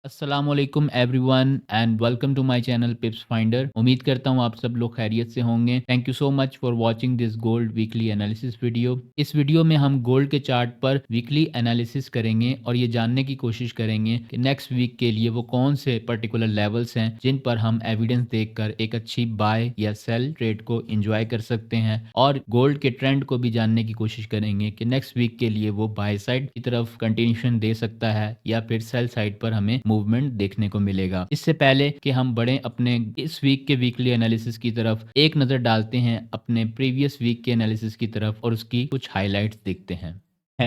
अस्सलामुअलैकुम everyone and welcome to my channel Pips Finder. उम्मीद करता हूँ आप सब लोग खैरियत से होंगे। Thank you so much for watching this gold weekly analysis video. इस वीडियो में हम गोल्ड के चार्ट पर वीकली एनालिसिस करेंगे और ये जानने की कोशिश करेंगे कि नेक्स्ट वीक के लिए वो कौन से पर्टिकुलर लेवल्स हैं जिन पर हम एविडेंस देखकर एक अच्छी बाय या सेल ट्रेड को एंजॉय कर सकते हैं, और गोल्ड के ट्रेंड को भी जानने की कोशिश करेंगे कि नेक्स्ट वीक के लिए वो बाय साइड की तरफ कंटिन्यूशन दे सकता है या फिर सेल साइड पर हमें मूवमेंट देखने को मिलेगा। इससे पहले कि हम बढ़े अपने इस वीक के वीकली एनालिसिस की तरफ, एक नजर डालते हैं अपने प्रीवियस वीक के एनालिसिस की तरफ और उसकी कुछ हाइलाइट्स देखते हैं।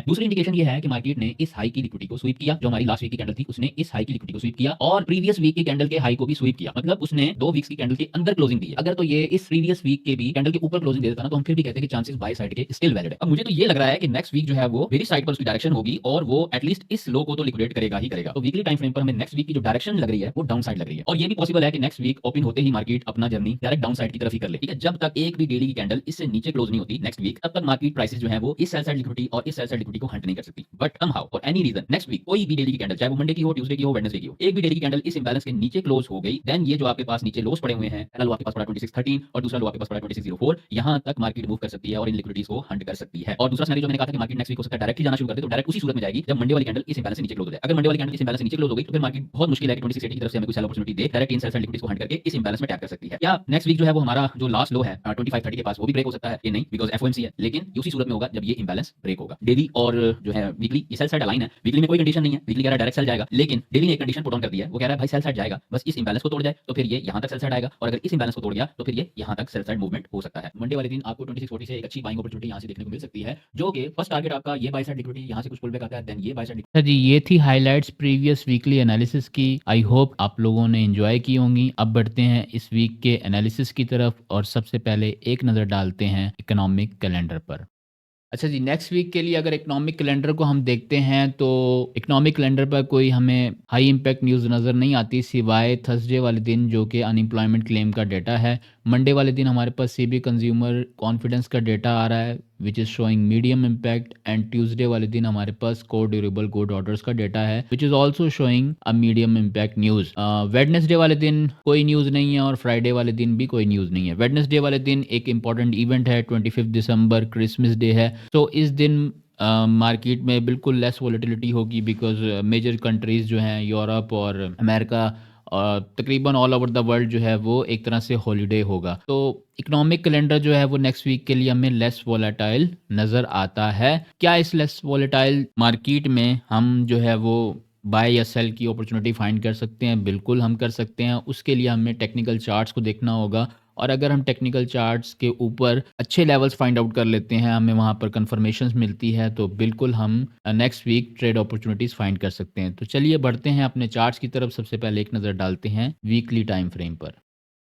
दूसरी इंडिकेशन ये है कि मार्केट ने इस हाई की लिक्विडिटी को स्वीप किया। जो हमारी लास्ट वीक की कैंडल थी उसने इस हाई की लिक्विडिटी को स्वीप किया और प्रीवियस वीक की कैंडल के हाई को भी स्वीप किया। मतलब उसने 2 वीक्स की कैंडल के अंदर क्लोजिंग दी है। अगर तो ये इस प्रीवियस वीक के भी कैंडल के ऊपर क्लोजिंग दे देता ना, तो हम फिर भी कहते हैं कि चांसेस बाय साइड के स्टिल वैलिड है। अब मुझे तो ये लग रहा है कि नेक्स्ट वीक जो है वो मेरी साइड पर उसकी डायरेक्शन होगी और वो एटलीस्ट इस लो को तो लिक्विडेट करेगा ही करेगा। तो वीकली टाइम फ्रेम पर हमें नेक्स्ट वीक की जो डायरेक्शन लग रही है वो डाउन साइड लग रही है और ये भी पॉसिबल है कि नेक्स्ट वीक ओपन होते ही मार्केट अपना जर्नी डायरेक्ट डाउन साइड की तरफ ही कर ले। ठीक है, जब तक एक भी डेली की कैंडल इससे नीचे क्लोज नहीं होती नेक्स्ट वीक, तब तक मार्केट प्राइसेस जो है वो इस सेल साइड लिक्विडिटी और इस सेल साइड लिक्विडिटी को हंट नहीं कर सकती। But somehow for any reason next week कोई भी डेली की कैंडल, चाहे वो मंडे की हो, ट्यूसडे की हो, वेडनेसडे की हो, एक भी डेली की कैंडल इस इंबैलेंस के नीचे क्लोज हो गई, देन ये जो आपके पास नीचे लोस पड़े हुए हैं, पहला लो आपके पास पड़ा 2613 और दूसरा लो आपके पास पड़ा 2604, यहां तक मार्केट मूव कर सकती है और इन लिक्विडिटीज को हंट कर सकती है। और दूसरा सिनेरियो जो मैंने कहा था कि मार्केट नेक्स्ट वीक हो सकता है डायरेक्ट ही जाना शुरू कर दे, तो डायरेक्ट उसी सूरत में जाएगी जब मंडे वाली कैंडल इस इंबैलेंस से नीचे क्लोज हो जाए। अगर मंडे वाली कैंडल इस इंबैलेंस से नीचे क्लोज हो गई तो फिर मार्केट बहुत मुश्किल है कि 2680 की तरफ से हमें कोई सेल अपॉर्चुनिटी दे, डायरेक्ट इन सेल साइड लिक्विडिटीज को हंट करके इस इंबैलेंस में टैप कर सकती है। या नेक्स्ट वीक जो है वो हमारा जो लास्ट लो है 2530 के पास वो भी ब्रेक हो सकता है, ये नहीं बिकॉज एफओएमसी है, लेकिन उसी सूरत में होगा जब ये इंबैलेंस ब्रेक होगा। डेली और जो है वीकली ये सेल साइड अलाइन है। वीकली में कोई कंडीशन नहीं है, वीकली कह रहा है डायरेक्ट सेल जाएगा, लेकिन डेली ने एक कंडीशन पुट ऑन कर दिया है। वो कह रहा है भाई सेल साइड जाएगा, बस इस इंबैलेंस को तोड़ जाए तो फिर ये यहां तक सेल साइड आएगा, और अगर इस इंबैलेंस को तोड़ गया तो फिर ये यहां तक सेल साइड मूवमेंट हो सकता है। मंडे वाले दिन आपको 2640 से एक अच्छी बाइंग अपॉर्चुनिटी यहां से देखने को मिल सकती है, जो कि फर्स्ट टारगेट आपका ये बाय साइड लिक्विडिटी, यहां से कुछ पुल बैक आता है, देन ये बाय साइड। अच्छा जी, ये थी हाइलाइट्स प्रीवियस वीकली एनालिसिस की। आई होप आप लोगों ने एंजॉय की होंगी। अब बढ़ते हैं इस वीक के एनालिसिस की तरफ और सबसे पहले एक नज़र डालते हैं इकोनॉमिक कैलेंडर पर। अच्छा जी, नेक्स्ट वीक के लिए अगर इकोनॉमिक कैलेंडर को हम देखते हैं तो इकोनॉमिक कैलेंडर पर कोई हमें हाई इम्पैक्ट न्यूज़ नज़र नहीं आती, सिवाय थर्सडे वाले दिन जो कि अनएम्प्लॉयमेंट क्लेम का डेटा है। मंडे वाले दिन हमारे पास सीबी कंज्यूमर कॉन्फिडेंस का डेटा आ रहा है which is showing medium impact, and Tuesday वाले दिन हमारे पास कोर ड्यूरेबल गुड ऑर्डर्स का डेटा है which is also showing a medium impact news. Wednesday वाले दिन कोई न्यूज़ नहीं है और फ्राइडे वाले दिन भी कोई न्यूज़ नहीं है। वेडनेसडे वाले दिन एक इंपॉर्टेंट इवेंट है, 25 दिसंबर क्रिसमस डे है, तो इस दिन मार्केट में बिल्कुल लेस वॉलेटिलिटी होगी बिकॉज मेजर कंट्रीज़ जो हैं यूरोप और अमेरिका और तकरीबन ऑल ओवर द वर्ल्ड जो है वो एक तरह से हॉलीडे होगा। तो इकोनॉमिक कैलेंडर जो है वो नेक्स्ट वीक के लिए हमें लेस वॉलेटाइल नज़र आता है। क्या इस लेस वॉलेटाइल मार्केट में हम जो है वो बाय या सेल की अपॉर्चुनिटी फाइंड कर सकते हैं? बिल्कुल हम कर सकते हैं। उसके लिए हमें टेक्निकल चार्ट्स को देखना होगा, और अगर हम टेक्निकल चार्ट्स के ऊपर अच्छे लेवल्स फाइंड आउट कर लेते हैं, हमें वहाँ पर कन्फर्मेशंस मिलती है, तो बिल्कुल हम next week trade opportunities find कर सकते हैं। तो चलिए बढ़ते हैं अपने चार्ट्स की तरफ। सबसे पहले एक नज़र डालते हैं वीकली टाइम फ्रेम पर।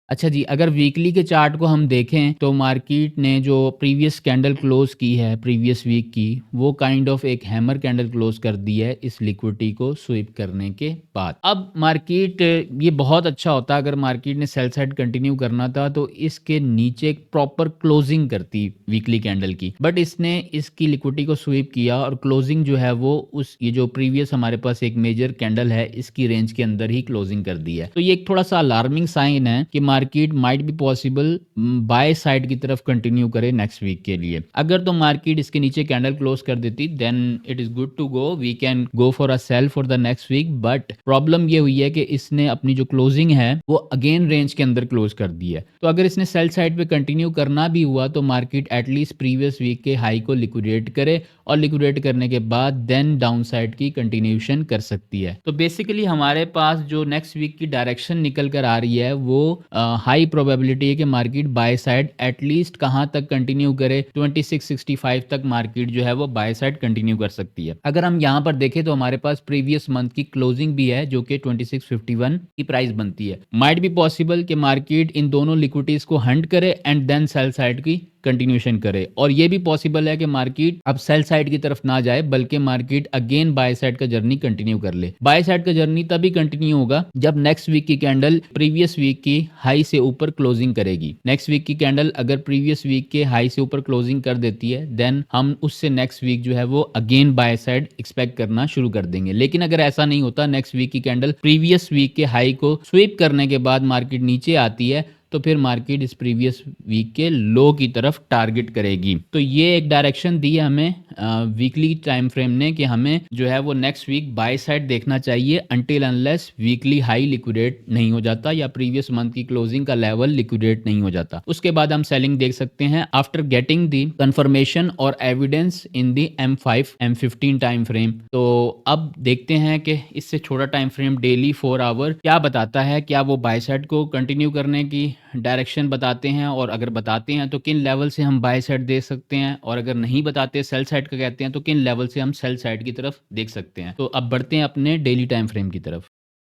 अच्छा जी, अगर वीकली के चार्ट को हम देखें तो मार्केट ने जो प्रीवियस कैंडल क्लोज की है प्रीवियस वीक की, वो काइंड ऑफ एक हैमर कैंडल क्लोज कर दी है इस लिक्विडिटी को स्वीप करने के बाद। अब मार्केट ये बहुत अच्छा होता अगर मार्केट ने सेल साइड कंटिन्यू करना था तो इसके नीचे एक प्रॉपर क्लोजिंग करती वीकली कैंडल की, बट इसने इसकी लिक्विडिटी को स्वीप किया और क्लोजिंग जो है वो उस ये जो प्रीवियस हमारे पास एक मेजर कैंडल है इसकी रेंज के अंदर ही क्लोजिंग कर दी है। तो ये एक थोड़ा सा अलार्मिंग साइन है कि market might be possible by side की तरफ कंटिन्यू करे नेक्स्ट वीक के लिए। अगर तो मार्केट इसके नीचे कैंडल क्लोज कर देती then it is good to go, we can go for a sell for the next week. But problem ये हुई है कि इसने अपनी जो क्लोजिंग है वो अगेन रेंज के अंदर क्लोज कर दी है। तो अगर इसने सेल साइड पे कंटिन्यू करना भी हुआ तो मार्केट एटलीस्ट प्रीवियस वीक के हाई को लिक्विडेट करे, और लिक्विडेट करने के बाद देन डाउन साइड की कंटिन्यूशन कर सकती है। तो बेसिकली हमारे पास जो नेक्स्ट वीक की डायरेक्शन निकल कर आ रही है वो हाई प्रोबेबिलिटी है कि मार्केट बाय साइड एटलीस्ट कहां तक कंटिन्यू करे, 2665 तक मार्केट जो है वो बाय साइड कंटिन्यू कर सकती है। अगर हम यहां पर देखें तो हमारे पास प्रीवियस मंथ की क्लोजिंग भी है जो कि 2651 की प्राइस बनती है। माइट बी पॉसिबल कि मार्केट इन दोनों लिक्विडिटीज को हंट करे एंड देन सेल साइड की कंटिन्यूशन करे। और ये भी पॉसिबल है कि मार्केट अब सेल साइड की तरफ ना जाए बल्कि मार्केट अगेन बाय साइड का जर्नी कंटिन्यू कर ले। बाय साइड का जर्नी तभी कंटिन्यू होगा जब नेक्स्ट वीक की कैंडल प्रीवियस वीक की हाई से ऊपर क्लोजिंग करेगी। नेक्स्ट वीक की कैंडल अगर प्रीवियस वीक के हाई से ऊपर क्लोजिंग कर देती है देन हम उससे नेक्स्ट वीक जो है वो अगेन बाय साइड एक्सपेक्ट करना शुरू कर देंगे। लेकिन अगर ऐसा नहीं होता, नेक्स्ट वीक की कैंडल प्रीवियस वीक के हाई को स्वीप करने के बाद मार्केट नीचे आती है तो फिर मार्केट इस प्रीवियस वीक के लो की तरफ टारगेट करेगी। तो ये एक डायरेक्शन दी है हमें वीकली टाइम फ्रेम ने कि हमें जो है वो नेक्स्ट वीक बाय साइड देखना चाहिए until unless weekly high liquidate नहीं हो जाता या प्रीवियस मंथ की क्लोजिंग का लेवल लिक्विडेट नहीं हो जाता। उसके बाद हम सेलिंग देख सकते हैं आफ्टर गेटिंग दी कंफर्मेशन और evidence in the M5 M15 time frame. तो अब देखते हैं कि इससे छोटा टाइम फ्रेम डेली 4 आवर क्या बताता है। क्या वो बाय साइड को कंटिन्यू करने की डायरेक्शन बताते हैं, और अगर बताते हैं तो किन लेवल से हम बाय साइड देख सकते हैं, और अगर नहीं बताते सेल साइड का कहते हैं तो किन लेवल से हम सेल साइड की तरफ देख सकते हैं। तो अब बढ़ते हैं अपने डेली टाइम फ्रेम की तरफ।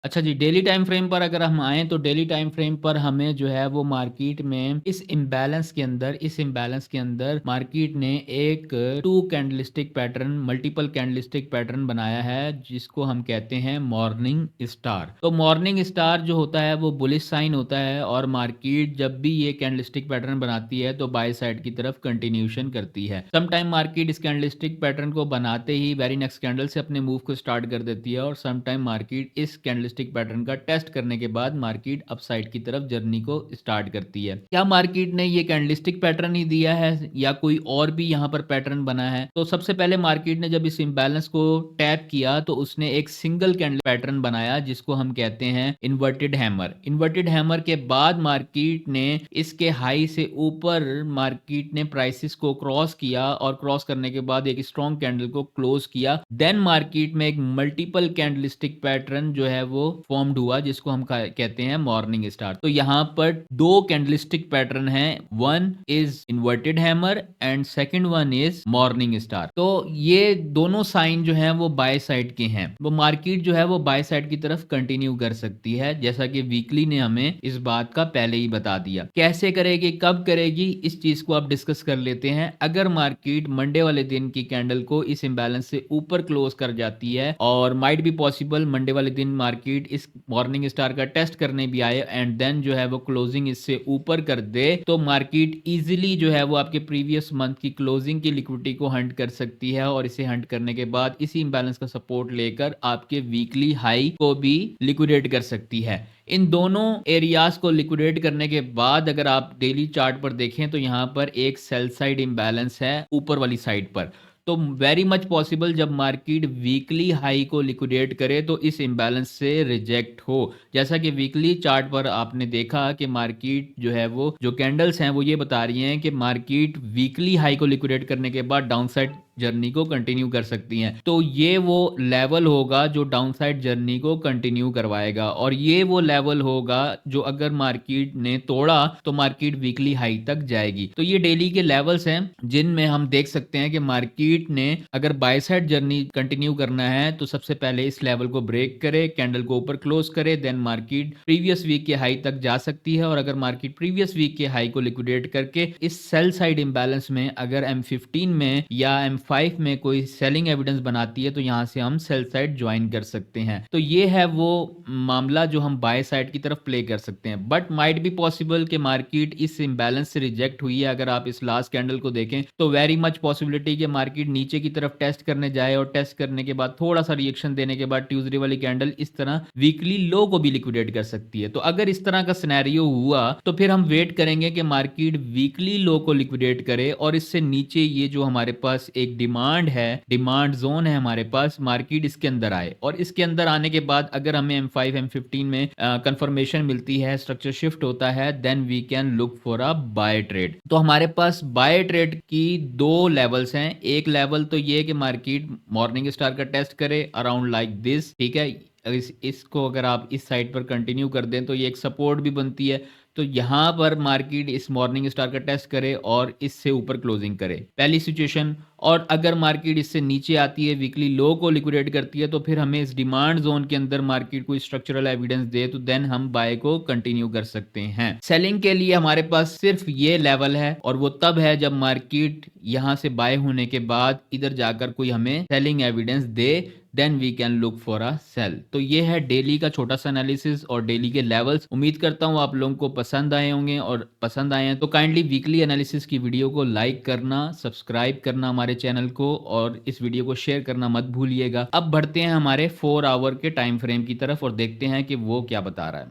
अच्छा जी, डेली टाइम फ्रेम पर अगर हम आएँ तो डेली टाइम फ्रेम पर हमें जो है वो मार्केट में इस इम्बैलेंस के अंदर मार्केट ने एक 2 candlestick pattern, multiple candlestick pattern बनाया है जिसको हम कहते हैं मॉर्निंग स्टार। तो मॉर्निंग स्टार जो होता है वो बुलिश साइन होता है और मार्केट जब भी ये कैंडलस्टिक पैटर्न बनाती है तो बाय साइड की तरफ कंटिन्यूशन करती है। समटाइम मार्केट इस कैंडलस्टिक पैटर्न को बनाते ही वेरी नेक्स्ट कैंडल से अपने मूव को स्टार्ट कर देती है और समटाइम मार्केट इस कैंडल पैटर्न का टेस्ट करने के बाद मार्केट अपसाइड की तरफ जर्नी को स्टार्ट करती है। क्या मार्केट ने ये कैंडलस्टिक पैटर्न ही दिया है या कोई और भी यहाँ पर पैटर्न बना है? तो सबसे पहले मार्केट ने जब इस इंबैलेंस को टैप किया तो उसने एक सिंगल कैंडल पैटर्न बनाया जिसको हम कहते हैं इन्वर्टेड हैमर। इन्वर्टेड हैमर के बाद मार्केट ने इसके हाई से ऊपर मार्केट ने प्राइसेस को क्रॉस किया और क्रॉस करने के बाद एक स्ट्रॉन्ग कैंडल को क्लोज किया। देन मार्केट में एक मल्टीपल कैंडलस्टिक पैटर्न जो है वो फॉर्म्ड हुआ जिसको हम कहते हैं मॉर्निंग स्टार। तो यहाँ पर 2 कैंडलस्टिक पैटर्न हैं, one is inverted hammer and second one is morning star. तो ये दोनों साइन जो हैं वो बाय साइड के हैं। वो मार्केट जो है वो बाय साइड की तरफ कंटिन्यू कर सकती है जैसा कि वीकली ने हमें इस बात का पहले ही बता दिया। कैसे करेगी, कब करेगी, इस चीज को आप डिस्कस कर लेते हैं। अगर मार्केट मंडे वाले दिन की कैंडल को इस इंबैलेंस से ऊपर क्लोज कर जाती है और माइट बी पॉसिबल मंडे वाले दिन मार्केट इस मॉर्निंग स्टार का टेस्ट करने भी आए एंड देन जो है वो क्लोजिंग इससे ऊपर कर दे तो मार्केट इजीली जो है वो आपके प्रीवियस मंथ की क्लोजिंग की लिक्विडिटी को हंट कर सकती है और इसे हंट करने के बाद इसी इंबैलेंस का सपोर्ट लेकर आपके वीकली हाई को भी लिक्विडेट कर सकती है। इन दोनों एरियाज को लिक्विडेट करने के बाद अगर आप डेली चार्ट पर देखें तो यहां पर एक सेल साइड इंबैलेंस है ऊपर वाली साइड पर। तो वेरी मच पॉसिबल जब मार्केट वीकली हाई को लिक्विडेट करे तो इस इंबैलेंस से रिजेक्ट हो। जैसा कि वीकली चार्ट पर आपने देखा कि मार्केट जो है वो जो कैंडल्स हैं वो ये बता रही हैं कि मार्केट वीकली हाई को लिक्विडेट करने के बाद डाउनसाइड जर्नी को कंटिन्यू कर सकती हैं। तो ये वो लेवल होगा जो डाउनसाइड जर्नी को कंटिन्यू करवाएगा और ये वो लेवल होगा जो अगर मार्केट ने तोड़ा तो मार्केट वीकली हाई तक जाएगी। तो ये डेली के लेवल्स हैं जिनमें हम देख सकते हैं कि मार्केट ने अगर बाय साइड जर्नी कंटिन्यू करना है तो सबसे पहले इस लेवल को ब्रेक करे, कैंडल को ऊपर क्लोज करे, देन मार्केट प्रीवियस वीक के हाई तक जा सकती है। और अगर मार्केट प्रीवियस वीक के हाई को लिक्विडेट करके इस सेल साइड इंबैलेंस में अगर M15 में या M5 में कोई सेलिंग एविडेंस बनाती है तो यहां से हम सेल साइड ज्वाइन कर सकते हैं। तो ये है वो मामला जो हम बाय साइड की तरफ प्ले कर सकते हैं। बट माइट बी पॉसिबल कि मार्केट इस इंबैलेंस से रिजेक्ट हुई है। अगर आप इस लास्ट कैंडल को देखें तो वेरी मच पॉसिबिलिटी कि मार्केट नीचे की तरफ टेस्ट करने जाए और टेस्ट करने के बाद थोड़ा सा रिएक्शन देने के बाद ट्यूसडे वाली कैंडल इस तरह वीकली लो को भी लिक्विडेट कर सकती है। तो अगर इस तरह का सिनेरियो हुआ तो फिर हम वेट करेंगे कि मार्केट वीकली लो को लिक्विडेट करे और इससे नीचे ये जो हमारे पास एक डिमांड है, डिमांड जोन है हमारे पास, मार्केट इसके अंदर आए और इसके अंदर आने के बाद अगर हमें M5 M15 में कंफर्मेशन मिलती है, स्ट्रक्चर शिफ्ट होता है, then we can look for a buy trade. तो हमारे पास बाय ट्रेड की 2 लेवल्स हैं। एक लेवल तो ये कि मार्केट मॉर्निंग स्टार का टेस्ट करे अराउंड लाइक दिस, ठीक है, इसको अगर आप इस साइड पर कंटिन्यू कर दें तो ये एक सपोर्ट भी बनती है। तो यहाँ पर मार्केट इस मॉर्निंग स्टार का टेस्ट करे और इससे ऊपर क्लोजिंग करे, पहली सिचुएशन। और अगर मार्केट इससे नीचे आती है, वीकली लो को लिक्विडेट करती है, तो फिर हमें इस डिमांड जोन के अंदर मार्केट कोई स्ट्रक्चरल एविडेंस दे तो देन हम बाय को कंटिन्यू कर सकते हैं। सेलिंग के लिए हमारे पास सिर्फ ये लेवल है और वो तब है जब मार्केट यहां से बाय होने के बाद इधर जाकर कोई हमें सेलिंग एविडेंस दे, then we can look for a sell. तो ये है डेली का छोटा सा एनालिसिस और डेली के लेवल्स। उम्मीद करता हूँ आप लोगों को पसंद आए होंगे, और पसंद आए हैं तो काइंडली वीकली एनालिसिस की वीडियो को लाइक करना, सब्सक्राइब करना हमारे चैनल को, और इस वीडियो को शेयर करना मत भूलिएगा। अब बढ़ते हैं हमारे 4 आवर के टाइम फ्रेम की तरफ और देखते हैं कि वो क्या बता रहा है।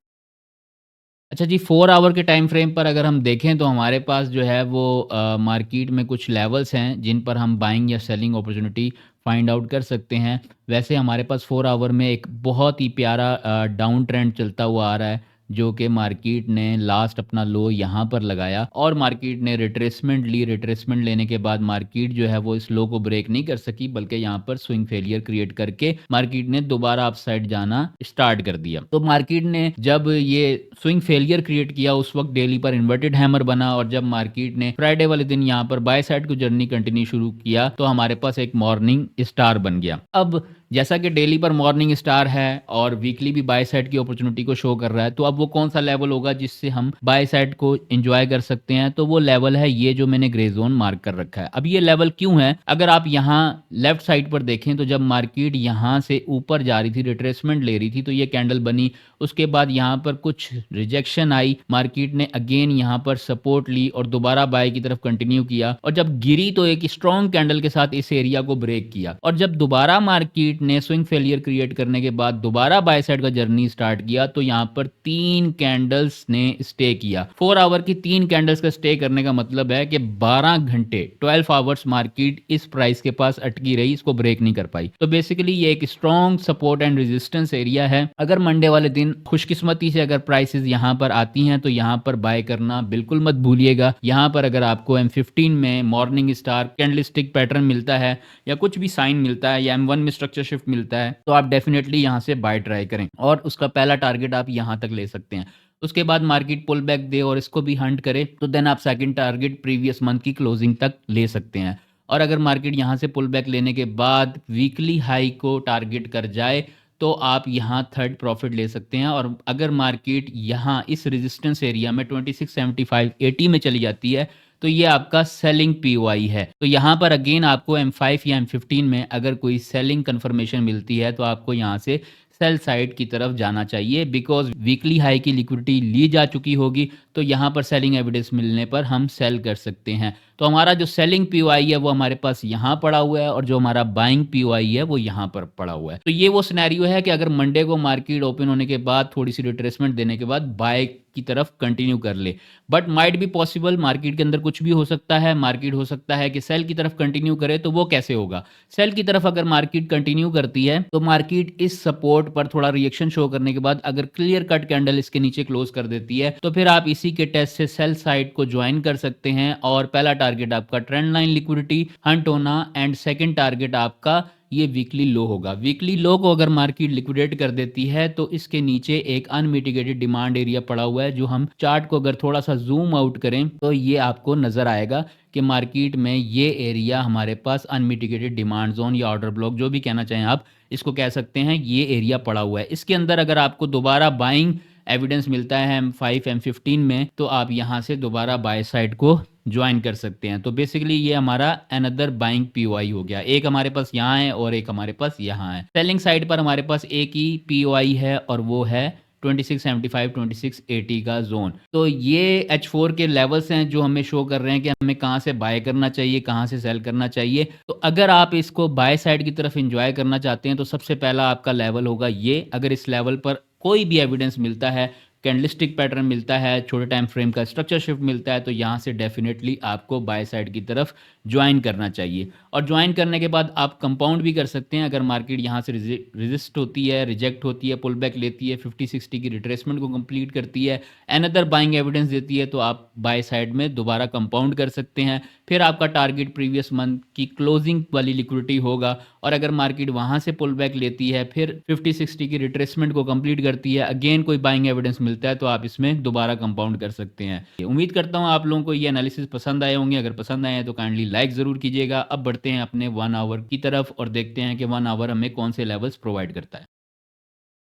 अच्छा जी, 4 आवर के टाइम फ्रेम पर अगर हम देखें तो हमारे पास जो है वो मार्केट में कुछ लेवल्स हैं जिन पर हम बाइंग या सेलिंग अपॉर्चुनिटी फाइंड आउट कर सकते हैं। वैसे हमारे पास 4 आवर में एक बहुत ही प्यारा डाउन ट्रेंड चलता हुआ आ रहा है, जो कि मार्केट ने लास्ट अपना लो यहाँ पर लगाया और मार्केट ने रिट्रेसमेंट ली। रिट्रेसमेंट लेने के बाद मार्केट जो है वो इस लो को ब्रेक नहीं कर सकी, बल्कि यहाँ पर स्विंग फेलियर क्रिएट करके मार्केट ने दोबारा अपसाइड जाना स्टार्ट कर दिया। तो मार्केट ने जब ये स्विंग फेलियर क्रिएट किया उस वक्त डेली पर इन्वर्टेड हैमर बना, और जब मार्केट ने फ्राइडे वाले दिन यहाँ पर बाय साइड को जर्नी कंटिन्यू शुरू किया तो हमारे पास एक मॉर्निंग स्टार बन गया। अब जैसा कि डेली पर मॉर्निंग स्टार है और वीकली भी बाय साइड की अपॉर्चुनिटी को शो कर रहा है, तो अब वो कौन सा लेवल होगा जिससे हम बाय साइड को एंजॉय कर सकते हैं? तो वो लेवल है ये जो मैंने ग्रे जोन मार्क कर रखा है। अब ये लेवल क्यों है? अगर आप यहाँ लेफ्ट साइड पर देखें तो जब मार्केट यहाँ से ऊपर जा रही थी, रिट्रेसमेंट ले रही थी, तो ये कैंडल बनी। उसके बाद यहाँ पर कुछ रिजेक्शन आई, मार्केट ने अगेन यहाँ पर सपोर्ट ली और दोबारा बाय की तरफ कंटिन्यू किया, और जब गिरी तो एक स्ट्रॉन्ग कैंडल के साथ इस एरिया को ब्रेक किया, और जब दोबारा मार्केट ने स्विंग फेलियर क्रिएट करने के बाद दोबारा बाय साइड का जर्नी स्टार्ट किया, तो यहाँ पर 3 कैंडल्स ने स्टे किया। 4 आवर की 3 कैंडल्स का स्टे करने का मतलब है कि 12 घंटे 12 आवर्स मार्केट इस प्राइस के पास अटकी रही, इसको ब्रेक नहीं कर पाई। तो बेसिकली ये एक strong support and resistance area है। अगर मंडे वाले दिन खुशकिस्मती से अगर प्राइसेस यहाँ पर आती हैं तो यहाँ पर बाय करना बिल्कुल मत भूलिएगा। यहाँ पर अगर आपको M15 में मॉर्निंग स्टार कैंडलस्टिक पैटर्न मिलता है या कुछ भी साइन मिलता है या M1 में स्ट्रक्चर शिफ्ट मिलता है, तो आप डेफिनेटली यहाँ से बाय ट्राई करें और उसका पहला टारगेट आप यहाँ तक ले सकते हैं। उसके बाद मार्केट पुल बैक दे और इसको भी हंट करे तो देन आप सेकंड टारगेट प्रीवियस मंथ की क्लोजिंग तक ले सकते हैं। और अगर मार्केट यहाँ से पुल बैक लेने के बाद वीकली हाई को टारगेट कर जाए तो आप यहाँ थर्ड प्रॉफिट ले सकते हैं। और अगर मार्केट यहाँ इस रेजिस्टेंस एरिया में 2675-80 में चली जाती है तो ये आपका सेलिंग पीओआई है। तो यहाँ पर अगेन आपको M5 या M15 में अगर कोई सेलिंग कंफर्मेशन मिलती है तो आपको यहाँ से सेल साइड की तरफ जाना चाहिए, बिकॉज वीकली हाई की लिक्विडिटी ली जा चुकी होगी, तो यहाँ पर सेलिंग एविडेंस मिलने पर हम सेल कर सकते हैं। तो हमारा जो सेलिंग पीओआई है वो हमारे पास यहाँ पड़ा हुआ है और जो हमारा बाइंग पीओआई है वो यहाँ पर पड़ा हुआ है। तो ये वो सिनेरियो है कि अगर मंडे को मार्केट ओपन होने के बाद थोड़ी सी रिट्रेसमेंट देने के बाद बाय की तरफ कंटिन्यू कर ले, but might be possible market के अंदर कुछ भी हो सकता है। मार्केट हो सकता है कि सेल की तरफ कंटिन्यू करे, तो वो कैसे होगा? सेल की तरफ अगर मार्केट कंटिन्यू करती है तो मार्केट इस सपोर्ट पर थोड़ा रिएक्शन शो करने के बाद अगर क्लियर कट कैंडल इसके नीचे क्लोज कर देती है तो फिर आप इसी के टेस्ट से सेल साइड को ज्वाइन कर सकते हैं। और पहला टारगेट आपका ट्रेंड लाइन लिक्विडिटी हंट होना एंड सेकंड टारगेट आपका ये वीकली लो होगा। वीकली लो को अगर मार्केट लिक्विडेट कर देती है तो इसके नीचे एक अनमिटिगेटेड डिमांड एरिया पड़ा हुआ है, जो हम चार्ट को अगर थोड़ा सा जूम आउट करें तो ये आपको नजर आएगा कि मार्केट में ये एरिया हमारे पास अनमिटिगेटेड डिमांड जोन या ऑर्डर ब्लॉक, जो भी कहना चाहें आप इसको कह सकते हैं, ये एरिया पड़ा हुआ है। इसके अंदर अगर आपको दोबारा बाइंग एविडेंस मिलता है M5 M15 में तो आप यहाँ से दोबारा बाय साइड को ज्वाइन कर सकते हैं। तो बेसिकली ये हमारा अनदर बाइंग पीओआई हो गया। एक हमारे पास यहाँ है और एक हमारे पास यहाँ है। सेलिंग साइड पर हमारे पास एक ही पीओआई है और वो है 2675 2680 का जोन। तो ये H4 के लेवल्स हैं जो हमें शो कर रहे हैं कि हमें कहाँ से बाय करना चाहिए, कहाँ से सेल करना चाहिए। तो अगर आप इसको बाय साइड की तरफ एंजॉय करना चाहते हैं तो सबसे पहला आपका लेवल होगा ये। अगर इस लेवल पर कोई भी एविडेंस मिलता है कैंडलस्टिक पैटर्न मिलता है, छोटे टाइम फ्रेम का स्ट्रक्चर शिफ्ट मिलता है, तो यहाँ से डेफिनेटली आपको बाय साइड की तरफ ज्वाइन करना चाहिए। और ज्वाइन करने के बाद आप कंपाउंड भी कर सकते हैं। अगर मार्केट यहाँ से रेजिस्ट होती है, रिजेक्ट होती है, पुल बैक लेती है, 50-60 की रिट्रेसमेंट को कंप्लीट करती है, अनदर बाइंग एविडेंस देती है, तो आप बाय साइड में दोबारा कंपाउंड कर सकते हैं। फिर आपका टारगेट प्रीवियस मंथ की क्लोजिंग वाली लिक्विडिटी होगा। और अगर मार्केट वहाँ से पुल बैक लेती है, फिर 50-60 की रिट्रेसमेंट को कंप्लीट करती है, अगेन कोई बाइंग एविडेंस मिलता है, तो आप इसमें दोबारा कंपाउंड कर सकते हैं। उम्मीद करता हूँ आप लोगों को ये एनालिसिस पसंद आए होंगे। अगर पसंद आए हैं तो काइंडली लाइक ज़रूर कीजिएगा। अब बढ़ते हैं अपने 1 आवर की तरफ और देखते हैं कि 1 आवर हमें कौन से लेवल्स प्रोवाइड करता है।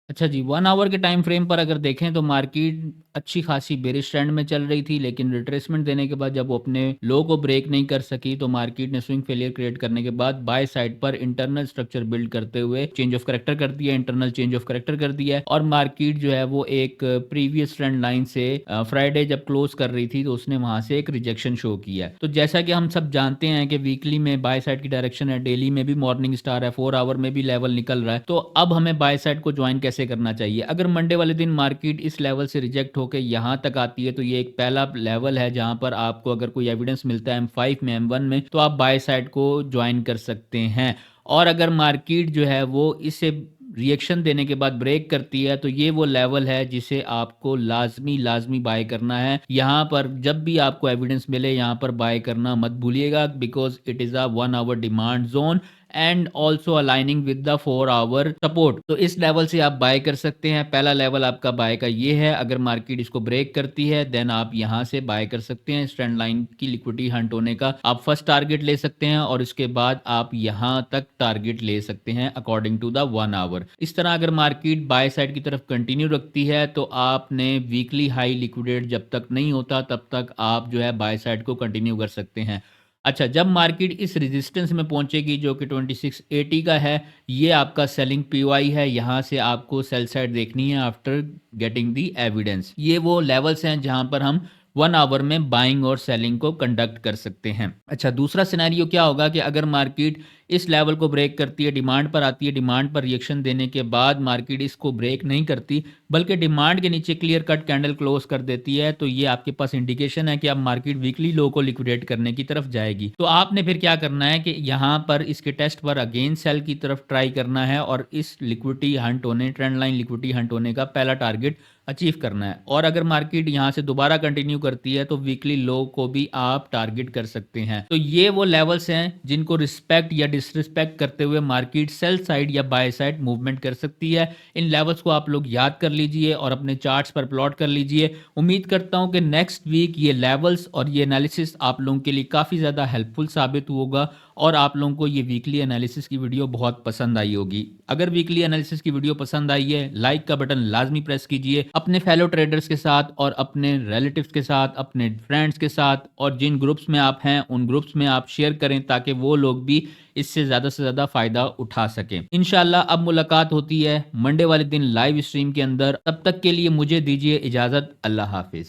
अच्छा जी, 1 आवर के टाइम फ्रेम पर अगर देखें तो मार्केट अच्छी खासी बेरिश ट्रेंड में चल रही थी, लेकिन रिट्रेसमेंट देने के बाद जब वो अपने लो को ब्रेक नहीं कर सकी, तो मार्केट ने स्विंग फेलियर क्रिएट करने के बाद बाय साइड पर इंटरनल स्ट्रक्चर बिल्ड करते हुए चेंज ऑफ करेक्टर कर दिया, इंटरनल चेंज ऑफ करेक्टर कर दिया है। और मार्केट जो है वो एक प्रीवियस ट्रेंड लाइन से फ्राइडे जब क्लोज कर रही थी, तो उसने वहां से एक रिजेक्शन शो किया है। तो जैसा कि हम सब जानते हैं कि वीकली में बाय साइड की डायरेक्शन है, डेली में भी मॉर्निंग स्टार है, 4 आवर में भी लेवल निकल रहा है। तो अब हमें बाय साइड को ज्वाइन कैसे करना चाहिए? अगर मंडे वाले दिन मार्केट इस लेवल से रिजेक्ट होकर यहां तक आती है, तो ये एक पहला लेवल है जहां पर आपको अगर कोई एविडेंस मिलता है M5 में, M1 में, तो आप बाय साइड को ज्वाइन कर सकते हैं। और अगर मार्केट जो है वो इसे रिएक्शन देने के बाद ब्रेक करती है, तो ये वो लेवल है जिसे आपको लाजमी लाजमी बाय करना है। यहाँ पर जब भी आपको एविडेंस मिले, यहाँ पर बाय करना मत भूलिएगा, because it is a 1 hour demand zone and also aligning with the 4 hour support. तो इस लेवल से आप बाय कर सकते हैं। पहला लेवल आपका बाय का ये है। अगर मार्केट इसको ब्रेक करती है, देन आप यहाँ से बाय कर सकते हैं। इस ट्रेंड लाइन की लिक्विडिटी हंट होने का आप फर्स्ट टारगेट ले सकते हैं, और उसके बाद आप यहाँ तक टारगेट ले सकते हैं अकॉर्डिंग टू द 1 आवर। इस तरह अगर मार्केट बाय साइड की तरफ कंटिन्यू रखती है, तो आपने वीकली हाई लिक्विडेट जब तक नहीं होता, तब तक आप जो है बाय साइड को कंटिन्यू कर सकते हैं। अच्छा, जब मार्केट इस रेजिस्टेंस में पहुंचेगी जो कि 2680 का है, ये आपका सेलिंग पीओआई है। यहाँ से आपको सेल साइड देखनी है आफ्टर गेटिंग दी एविडेंस। ये वो लेवल्स हैं जहां पर हम 1 आवर में बाइंग और सेलिंग को कंडक्ट कर सकते हैं। अच्छा, दूसरा सिनेरियो क्या होगा कि अगर मार्केट इस लेवल को ब्रेक करती है, डिमांड पर आती है, डिमांड पर रिएक्शन देने के बाद मार्केट इसको ब्रेक नहीं करती, बल्कि डिमांड के नीचे क्लियर कट कैंडल क्लोज कर देती है, तो ये आपके पास इंडिकेशन है कि अब मार्केट वीकली लो को लिक्विडेट करने की तरफ जाएगी। तो आपने फिर क्या करना है कि यहाँ पर इसके टेस्ट पर अगेन सेल की तरफ ट्राई करना है, और इस लिक्विडिटी हंट होने, ट्रेंड लाइन लिक्विडिटी हंट होने का पहला टारगेट अचीव करना है। और अगर मार्केट यहाँ से दोबारा कंटिन्यू करती है, तो वीकली लो को भी आप टारगेट कर सकते हैं। तो ये वो लेवल्स हैं जिनको रिस्पेक्ट या डिसरिस्पेक्ट करते हुए मार्केट सेल साइड या बाय साइड मूवमेंट कर सकती है। इन लेवल्स को आप लोग याद कर लीजिए और अपने चार्ट्स पर प्लॉट कर लीजिए। उम्मीद करता हूं कि नेक्स्ट वीक ये लेवल्स और ये एनालिसिस आप लोगों के लिए काफ़ी ज़्यादा हेल्पफुल साबित होगा, और आप लोगों को ये वीकली एनालिसिस की वीडियो बहुत पसंद आई होगी। अगर वीकली एनालिसिस की वीडियो पसंद आई है, लाइक का बटन लाजमी प्रेस कीजिए, अपने फेलो ट्रेडर्स के साथ और अपने रिलेटिव्स के साथ, अपने फ्रेंड्स के साथ, और जिन ग्रुप्स में आप हैं उन ग्रुप्स में आप शेयर करें, ताकि वो लोग भी इससे ज़्यादा फ़ायदा उठा सकें। इंशाल्लाह अब मुलाकात होती है मंडे वाले दिन लाइव स्ट्रीम के अंदर। तब तक के लिए मुझे दीजिए इजाज़त। अल्लाह हाफिज़।